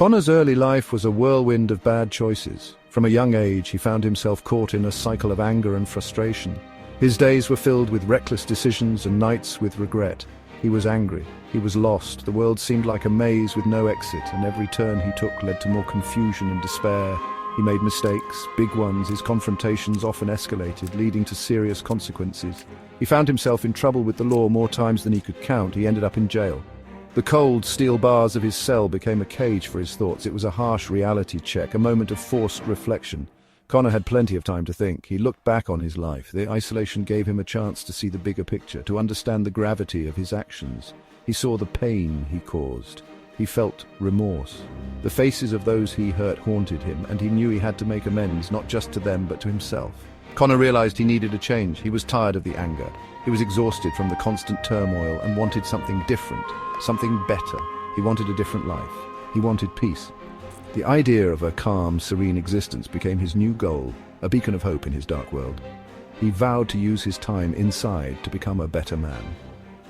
Connor's early life was a whirlwind of bad choices. From a young age, he found himself caught in a cycle of anger and frustration. His days were filled with reckless decisions and nights with regret. He was angry. He was lost. The world seemed like a maze with no exit, and every turn he took led to more confusion and despair. He made mistakes, big ones. His confrontations often escalated, leading to serious consequences. He found himself in trouble with the law more times than he could count. He ended up in jail. The cold steel bars of his cell became a cage for his thoughts. It was a harsh reality check, a moment of forced reflection. Connor had plenty of time to think. He looked back on his life. The isolation gave him a chance to see the bigger picture, to understand the gravity of his actions. He saw the pain he caused. He felt remorse. The faces of those he hurt haunted him, and he knew he had to make amends, not just to them, but to himself. Connor realized he needed a change. He was tired of the anger. He was exhausted from the constant turmoil and wanted something different, something better. He wanted a different life. He wanted peace. The idea of a calm, serene existence became his new goal, a beacon of hope in his dark world. He vowed to use his time inside to become a better man.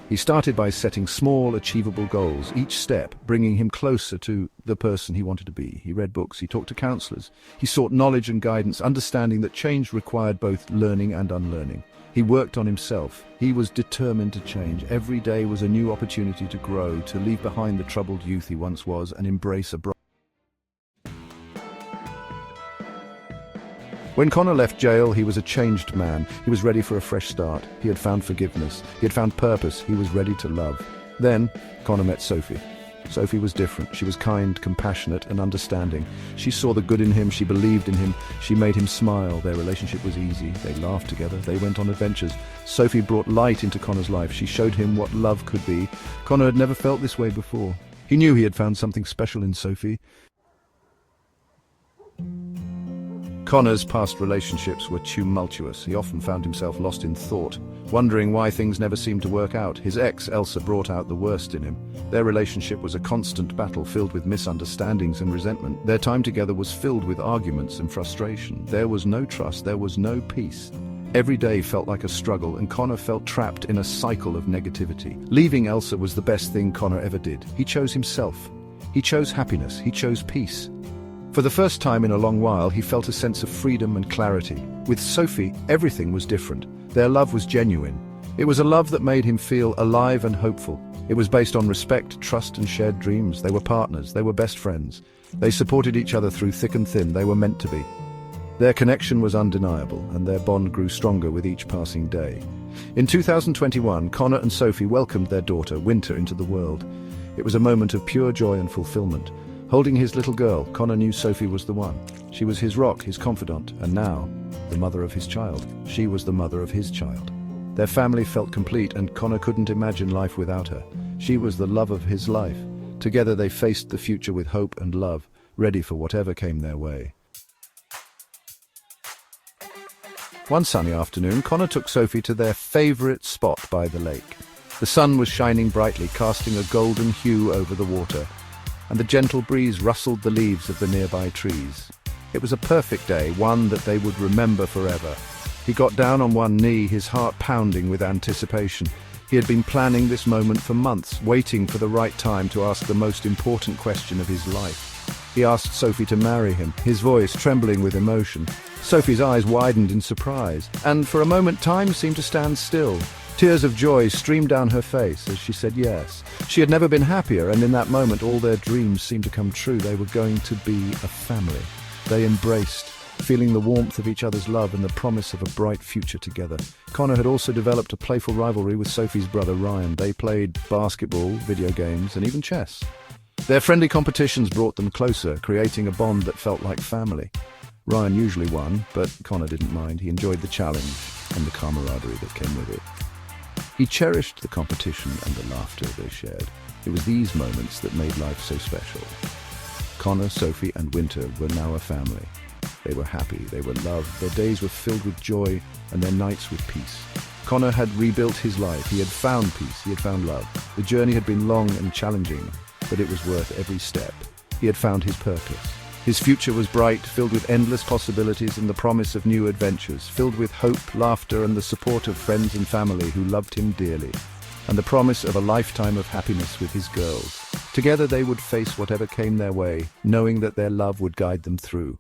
He started by setting small, achievable goals, each step bringing him closer to the person he wanted to be. He read books, he talked to counselors, he sought knowledge and guidance, understanding that change required both learning and unlearning. He worked on himself. He was determined to change. Every day was a new opportunity to grow, to leave behind the troubled youth he once was and embrace a bright. When Connor left jail, he was a changed man. He was ready for a fresh start. He had found forgiveness. He had found purpose. He was ready to love. Then, Connor met Sophie. Sophie was different. She was kind, compassionate, and understanding. She saw the good in him. She believed in him. She made him smile. Their relationship was easy. They laughed together. They went on adventures. Sophie brought light into Connor's life. She showed him what love could be. Connor had never felt this way before. He knew he had found something special in Sophie. Connor's past relationships were tumultuous. He often found himself lost in thought, wondering why things never seemed to work out. His ex, Elsa, brought out the worst in him. Their relationship was a constant battle filled with misunderstandings and resentment. Their time together was filled with arguments and frustration. There was no trust, there was no peace. Every day felt like a struggle, and Connor felt trapped in a cycle of negativity. Leaving Elsa was the best thing Connor ever did. He chose himself. He chose happiness. He chose peace. For the first time in a long while, he felt a sense of freedom and clarity. With Sophie, everything was different. Their love was genuine. It was a love that made him feel alive and hopeful. It was based on respect, trust, and shared dreams. They were partners. They were best friends. They supported each other through thick and thin. They were meant to be. Their connection was undeniable, and their bond grew stronger with each passing day. In 2021, Connor and Sophie welcomed their daughter, Winter, into the world. It was a moment of pure joy and fulfillment. Holding his little girl, Connor knew Sophie was the one. She was his rock, his confidant, and now, the mother of his child. She was the mother of his child. Their family felt complete, and Connor couldn't imagine life without her. She was the love of his life. Together they faced the future with hope and love, ready for whatever came their way. One sunny afternoon, Connor took Sophie to their favorite spot by the lake. The sun was shining brightly, casting a golden hue over the water, and the gentle breeze rustled the leaves of the nearby trees. It was a perfect day, one that they would remember forever. He got down on one knee, his heart pounding with anticipation. He had been planning this moment for months, waiting for the right time to ask the most important question of his life. He asked Sophie to marry him, his voice trembling with emotion. Sophie's eyes widened in surprise, and for a moment time seemed to stand still. Tears of joy streamed down her face as she said yes. She had never been happier, and in that moment all their dreams seemed to come true. They were going to be a family. They embraced, feeling the warmth of each other's love and the promise of a bright future together. Connor had also developed a playful rivalry with Sophie's brother Ryan. They played basketball, video games, and even chess. Their friendly competitions brought them closer, creating a bond that felt like family. Ryan usually won, but Connor didn't mind. He enjoyed the challenge and the camaraderie that came with it. He cherished the competition and the laughter they shared. It was these moments that made life so special. Connor, Sophie, and Winter were now a family. They were happy, they were loved, their days were filled with joy, and their nights with peace. Connor had rebuilt his life. He had found peace, he had found love. The journey had been long and challenging, but it was worth every step. He had found his purpose. His future was bright, filled with endless possibilities and the promise of new adventures, filled with hope, laughter, and the support of friends and family who loved him dearly, and the promise of a lifetime of happiness with his girls. Together they would face whatever came their way, knowing that their love would guide them through.